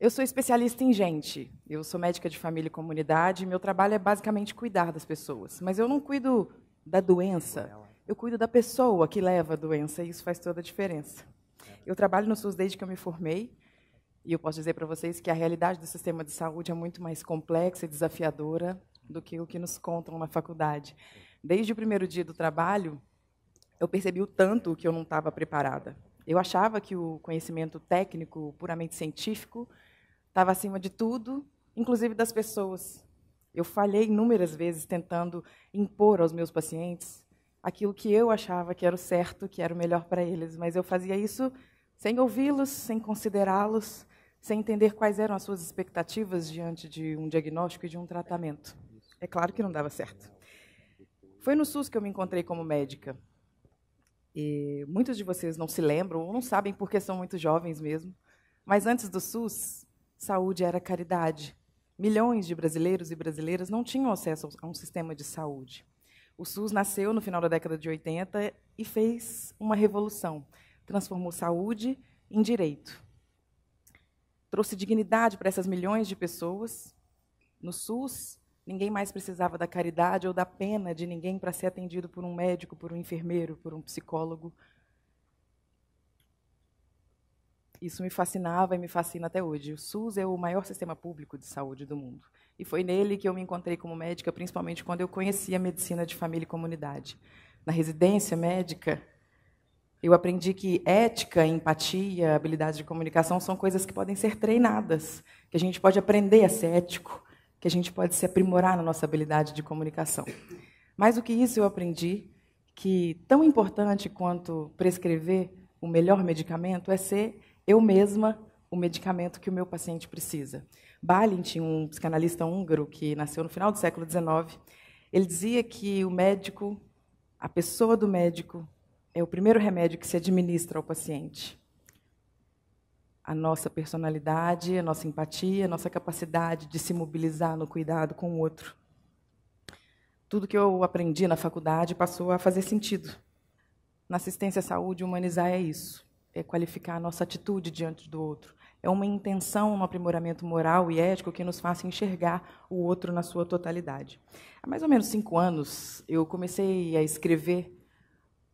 Eu sou especialista em gente. Eu sou médica de família e comunidade. Meu trabalho é basicamente cuidar das pessoas. Mas eu não cuido da doença. Eu cuido da pessoa que leva a doença, e isso faz toda a diferença. Eu trabalho no SUS desde que eu me formei, e eu posso dizer para vocês que a realidade do sistema de saúde é muito mais complexa e desafiadora do que o que nos contam na faculdade. Desde o primeiro dia do trabalho, eu percebi o tanto que eu não estava preparada. Eu achava que o conhecimento técnico, puramente científico, estava acima de tudo, inclusive das pessoas. Eu falhei inúmeras vezes tentando impor aos meus pacientes aquilo que eu achava que era o certo, que era o melhor para eles, mas eu fazia isso sem ouvi-los, sem considerá-los, sem entender quais eram as suas expectativas diante de um diagnóstico e de um tratamento. É claro que não dava certo. Foi no SUS que eu me encontrei como médica. E muitos de vocês não se lembram ou não sabem porque são muito jovens mesmo, mas antes do SUS, saúde era caridade. Milhões de brasileiros e brasileiras não tinham acesso a um sistema de saúde. O SUS nasceu no final da década de 80 e fez uma revolução. Transformou saúde em direito. Trouxe dignidade para essas milhões de pessoas. No SUS, ninguém mais precisava da caridade ou da pena de ninguém para ser atendido por um médico, por um enfermeiro, por um psicólogo. Isso me fascinava e me fascina até hoje. O SUS é o maior sistema público de saúde do mundo. E foi nele que eu me encontrei como médica, principalmente quando eu conheci a medicina de família e comunidade. Na residência médica, eu aprendi que ética, empatia, habilidades de comunicação são coisas que podem ser treinadas, que a gente pode aprender a ser ético, que a gente pode se aprimorar na nossa habilidade de comunicação. Mais do que isso, eu aprendi que tão importante quanto prescrever o melhor medicamento é ser eu mesma o medicamento que o meu paciente precisa. Balintin, um psicanalista húngaro que nasceu no final do século XIX, ele dizia que o médico, a pessoa do médico, é o primeiro remédio que se administra ao paciente. A nossa personalidade, a nossa empatia, a nossa capacidade de se mobilizar no cuidado com o outro. Tudo que eu aprendi na faculdade passou a fazer sentido. Na assistência à saúde, humanizar é isso. É qualificar a nossa atitude diante do outro. É uma intenção, um aprimoramento moral e ético que nos faça enxergar o outro na sua totalidade. Há mais ou menos 5 anos, eu comecei a escrever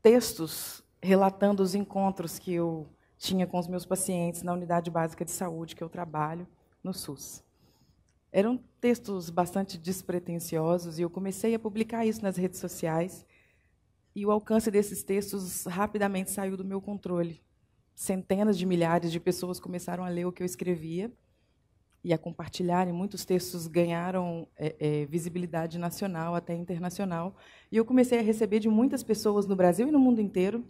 textos relatando os encontros que eu tinha com os meus pacientes na unidade básica de saúde que eu trabalho no SUS. Eram textos bastante despretensiosos e eu comecei a publicar isso nas redes sociais e o alcance desses textos rapidamente saiu do meu controle. Centenas de milhares de pessoas começaram a ler o que eu escrevia e a compartilhar, e muitos textos ganharam visibilidade nacional, até internacional. E eu comecei a receber de muitas pessoas no Brasil e no mundo inteiro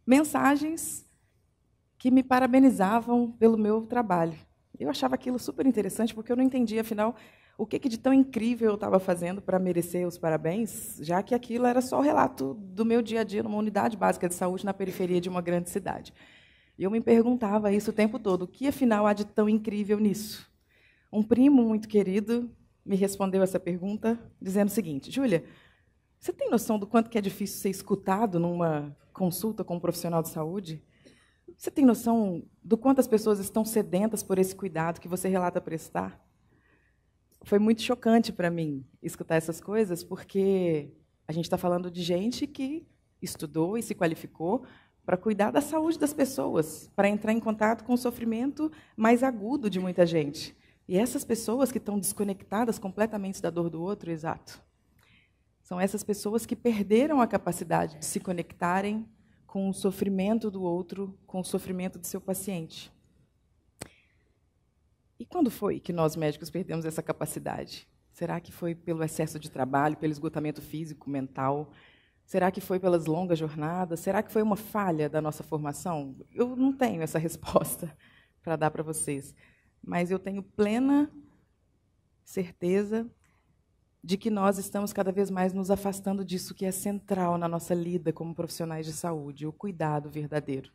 mensagens que me parabenizavam pelo meu trabalho. Eu achava aquilo super interessante, porque eu não entendia, afinal, o que de tão incrível eu estava fazendo para merecer os parabéns, já que aquilo era só o relato do meu dia a dia numa unidade básica de saúde na periferia de uma grande cidade. E eu me perguntava isso o tempo todo, o que, afinal, há de tão incrível nisso? Um primo muito querido me respondeu essa pergunta dizendo o seguinte: Júlia, você tem noção do quanto que é difícil ser escutado numa consulta com um profissional de saúde? Você tem noção do quanto as pessoas estão sedentas por esse cuidado que você relata prestar? Foi muito chocante para mim escutar essas coisas, porque a gente está falando de gente que estudou e se qualificou para cuidar da saúde das pessoas, para entrar em contato com o sofrimento mais agudo de muita gente. E essas pessoas que estão desconectadas completamente da dor do outro, exato, são essas pessoas que perderam a capacidade de se conectarem com o sofrimento do outro, com o sofrimento do seu paciente. E quando foi que nós, médicos, perdemos essa capacidade? Será que foi pelo excesso de trabalho, pelo esgotamento físico, mental? Será que foi pelas longas jornadas? Será que foi uma falha da nossa formação? Eu não tenho essa resposta para dar para vocês, mas eu tenho plena certeza de que nós estamos cada vez mais nos afastando disso que é central na nossa lida como profissionais de saúde, o cuidado verdadeiro.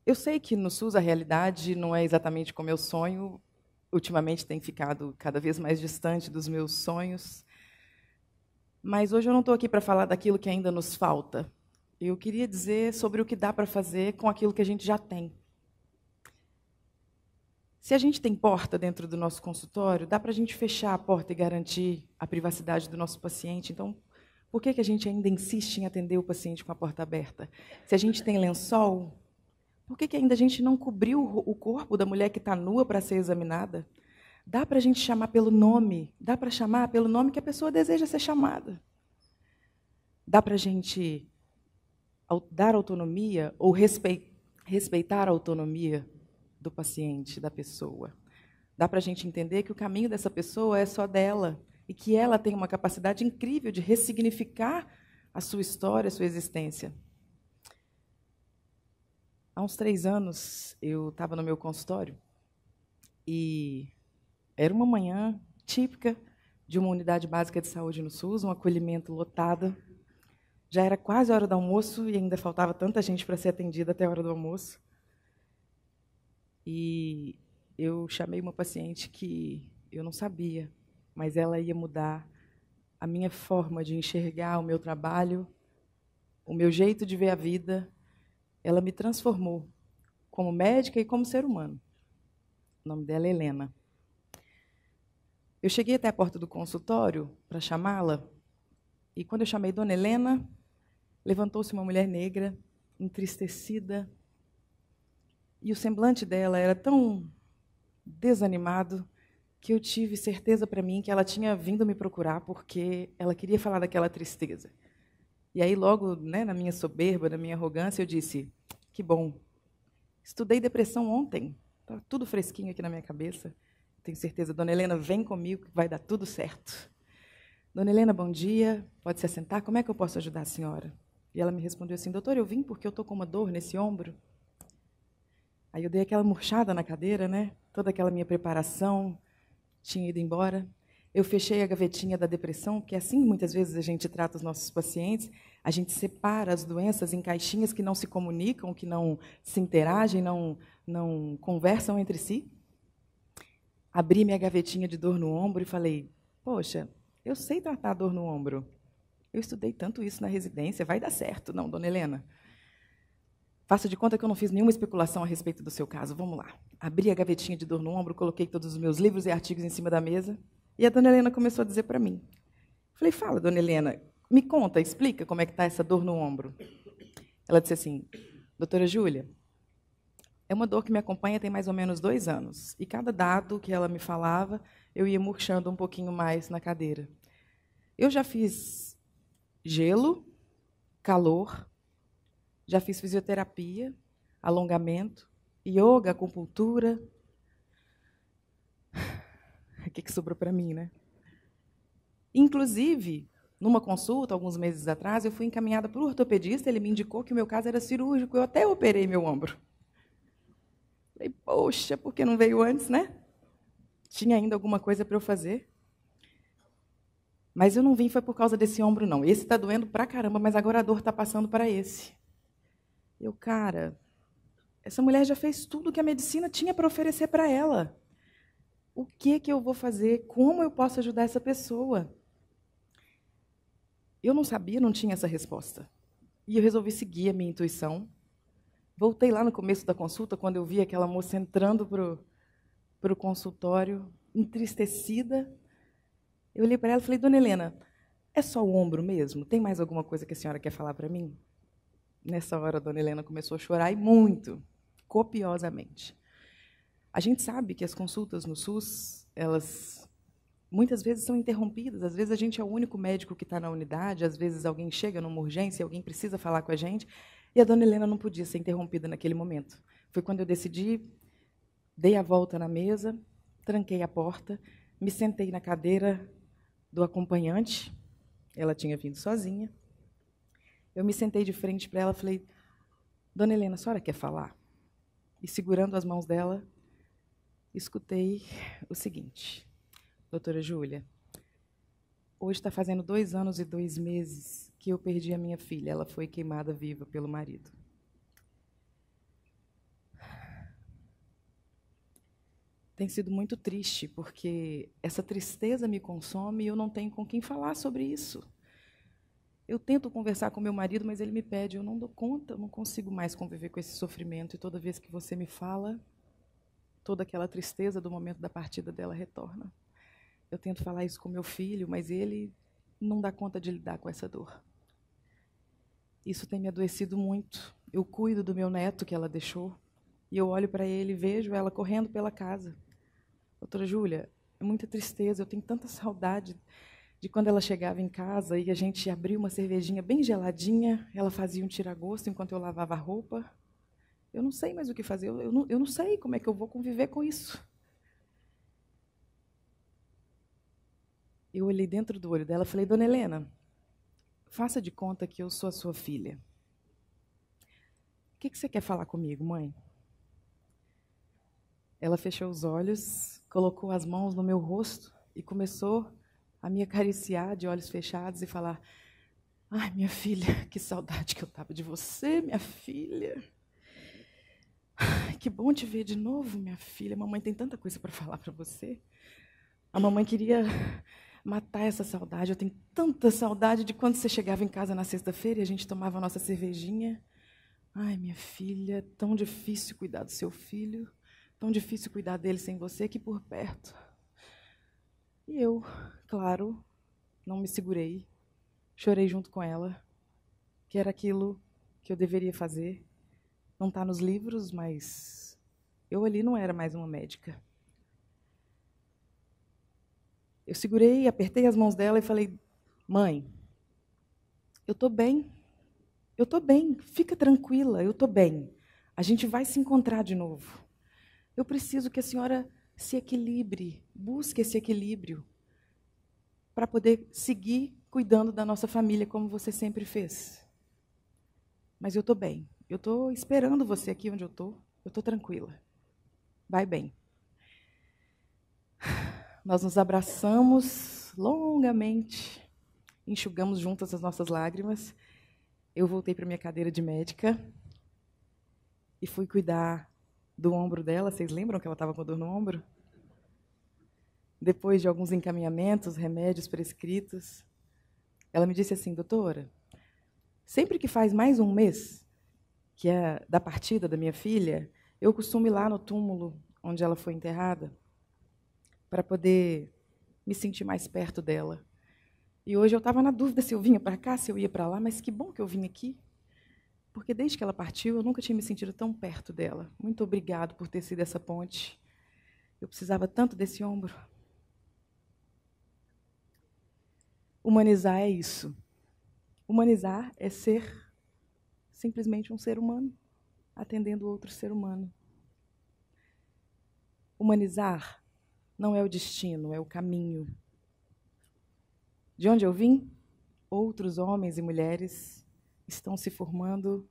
Eu sei que no SUS a realidade não é exatamente como eu sonho, ultimamente tem ficado cada vez mais distante dos meus sonhos, mas hoje eu não estou aqui para falar daquilo que ainda nos falta. eu queria dizer sobre o que dá para fazer com aquilo que a gente já tem. Se a gente tem porta dentro do nosso consultório, dá para a gente fechar a porta e garantir a privacidade do nosso paciente. Então, por que a gente ainda insiste em atender o paciente com a porta aberta? Se a gente tem lençol, por que ainda a gente não cobriu o corpo da mulher que está nua para ser examinada? Dá para a gente chamar pelo nome, dá para chamar pelo nome que a pessoa deseja ser chamada. Dá para a gente dar autonomia ou respeitar a autonomia do paciente, da pessoa. Dá para a gente entender que o caminho dessa pessoa é só dela e que ela tem uma capacidade incrível de ressignificar a sua história, a sua existência. Há uns 3 anos, eu estava no meu consultório e era uma manhã típica de uma unidade básica de saúde no SUS, um acolhimento lotado. Já era quase a hora do almoço e ainda faltava tanta gente para ser atendida até a hora do almoço. E eu chamei uma paciente que eu não sabia, mas ela ia mudar a minha forma de enxergar o meu trabalho, o meu jeito de ver a vida. Ela me transformou como médica e como ser humano. O nome dela é Helena. Eu cheguei até a porta do consultório para chamá-la, e quando eu chamei Dona Helena, levantou-se uma mulher negra, entristecida, e o semblante dela era tão desanimado que eu tive certeza para mim que ela tinha vindo me procurar porque ela queria falar daquela tristeza. E aí, logo, né, na minha soberba, na minha arrogância, eu disse, que bom, estudei depressão ontem, está tudo fresquinho aqui na minha cabeça, tenho certeza, Dona Helena, vem comigo que vai dar tudo certo. Dona Helena, bom dia, pode se assentar, como é que eu posso ajudar a senhora? E ela me respondeu assim, doutor, eu vim porque eu estou com uma dor nesse ombro. Aí eu dei aquela murchada na cadeira, né? Toda aquela minha preparação tinha ido embora. Eu fechei a gavetinha da depressão, porque assim muitas vezes a gente trata os nossos pacientes, a gente separa as doenças em caixinhas que não se comunicam, que não se interagem, não conversam entre si. Abri minha gavetinha de dor no ombro e falei, poxa, eu sei tratar a dor no ombro. Eu estudei tanto isso na residência, vai dar certo. Não, Dona Helena, faça de conta que eu não fiz nenhuma especulação a respeito do seu caso. Vamos lá. Abri a gavetinha de dor no ombro, coloquei todos os meus livros e artigos em cima da mesa, e a Dona Helena começou a dizer para mim. Falei, fala, Dona Helena, me conta, explica como é que está essa dor no ombro. Ela disse assim, doutora Júlia, é uma dor que me acompanha tem mais ou menos 2 anos, e cada dado que ela me falava, eu ia murchando um pouquinho mais na cadeira. Eu já fiz gelo, calor, já fiz fisioterapia, alongamento, yoga, acupuntura. O que sobrou para mim, né? Inclusive, numa consulta, alguns meses atrás, eu fui encaminhada para o ortopedista, ele me indicou que o meu caso era cirúrgico, eu até operei meu ombro. Falei, poxa, por que não veio antes, né? Tinha ainda alguma coisa para eu fazer. Mas eu não vim, foi por causa desse ombro, não. Esse está doendo pra caramba, mas agora a dor está passando para esse. Eu, cara, essa mulher já fez tudo que a medicina tinha para oferecer para ela. O que eu vou fazer? Como eu posso ajudar essa pessoa? Eu não sabia, não tinha essa resposta. E eu resolvi seguir a minha intuição. Voltei lá no começo da consulta, quando eu vi aquela moça entrando para o consultório, entristecida. Eu olhei para ela e falei, Dona Helena, é só o ombro mesmo? Tem mais alguma coisa que a senhora quer falar para mim? Nessa hora, a Dona Helena começou a chorar, e muito, copiosamente. A gente sabe que as consultas no SUS, elas muitas vezes são interrompidas, às vezes a gente é o único médico que está na unidade, às vezes alguém chega numa urgência, alguém precisa falar com a gente, e a Dona Helena não podia ser interrompida naquele momento. Foi quando eu decidi, dei a volta na mesa, tranquei a porta, me sentei na cadeira do acompanhante, ela tinha vindo sozinha. Eu me sentei de frente para ela e falei, Dona Helena, a senhora quer falar? E segurando as mãos dela, escutei o seguinte, doutora Júlia, hoje está fazendo 2 anos e 2 meses que eu perdi a minha filha, ela foi queimada viva pelo marido. Tem sido muito triste, porque essa tristeza me consome e eu não tenho com quem falar sobre isso. Eu tento conversar com meu marido, mas ele me pede, eu não dou conta, eu não consigo mais conviver com esse sofrimento. E toda vez que você me fala, toda aquela tristeza do momento da partida dela retorna. Eu tento falar isso com meu filho, mas ele não dá conta de lidar com essa dor. Isso tem me adoecido muito. Eu cuido do meu neto que ela deixou, e eu olho para ele e vejo ela correndo pela casa. Doutora Júlia, é muita tristeza, eu tenho tanta saudade de quando ela chegava em casa e a gente abria uma cervejinha bem geladinha, ela fazia um tira-gosto enquanto eu lavava a roupa. Eu não sei mais o que fazer, eu não sei como é que eu vou conviver com isso. Eu olhei dentro do olho dela e falei, Dona Helena, faça de conta que eu sou a sua filha. O que você quer falar comigo, mãe? Ela fechou os olhos, colocou as mãos no meu rosto e começou a me acariciar de olhos fechados e falar, ai, minha filha, que saudade que eu estava de você, minha filha. Ai, que bom te ver de novo, minha filha. Mamãe tem tanta coisa para falar para você. A mamãe queria matar essa saudade. Eu tenho tanta saudade de quando você chegava em casa na sexta-feira e a gente tomava a nossa cervejinha. Ai, minha filha, tão difícil cuidar do seu filho, tão difícil cuidar dele sem você aqui por perto. E eu, claro, não me segurei, chorei junto com ela, que era aquilo que eu deveria fazer. Não está nos livros, mas eu ali não era mais uma médica. Eu segurei, apertei as mãos dela e falei, mãe, eu estou bem, fica tranquila, eu estou bem. A gente vai se encontrar de novo. Eu preciso que a senhora se equilibre, busque esse equilíbrio para poder seguir cuidando da nossa família como você sempre fez. Mas eu estou bem, eu estou esperando você aqui onde eu estou tranquila. Vai bem. Nós nos abraçamos longamente, enxugamos juntas as nossas lágrimas. Eu voltei para minha cadeira de médica e fui cuidar do ombro dela. Vocês lembram que ela estava com dor no ombro? Depois de alguns encaminhamentos, remédios prescritos, ela me disse assim, doutora, sempre que faz mais um mês, que é da partida da minha filha, eu costumo ir lá no túmulo onde ela foi enterrada para poder me sentir mais perto dela. E hoje eu estava na dúvida se eu vinha para cá, se eu ia para lá, mas que bom que eu vim aqui, porque desde que ela partiu, eu nunca tinha me sentido tão perto dela. Muito obrigado por ter sido essa ponte. Eu precisava tanto desse ombro. Humanizar é isso. Humanizar é ser simplesmente um ser humano, atendendo outro ser humano. Humanizar não é o destino, é o caminho. De onde eu vim, outros homens e mulheres estão se formando,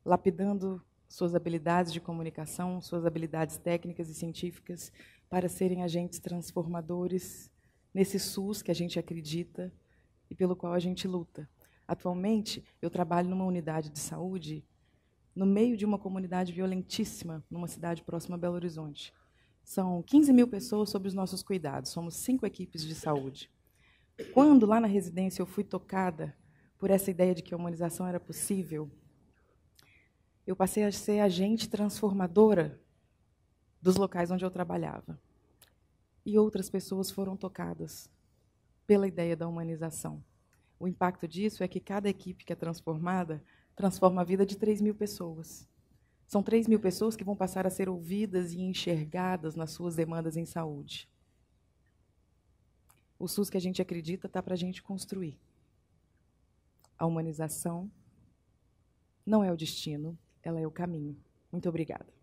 lapidando suas habilidades de comunicação, suas habilidades técnicas e científicas para serem agentes transformadores nesse SUS que a gente acredita e pelo qual a gente luta. Atualmente, eu trabalho numa unidade de saúde no meio de uma comunidade violentíssima, numa cidade próxima a Belo Horizonte. São 15 mil pessoas sob os nossos cuidados, somos 5 equipes de saúde. Quando, lá na residência, eu fui tocada por essa ideia de que a humanização era possível, eu passei a ser agente transformadora dos locais onde eu trabalhava. E outras pessoas foram tocadas pela ideia da humanização. O impacto disso é que cada equipe que é transformada transforma a vida de 3 mil pessoas. São 3 mil pessoas que vão passar a ser ouvidas e enxergadas nas suas demandas em saúde. O SUS que a gente acredita está para a gente construir. A humanização não é o destino, ela é o caminho. Muito obrigada.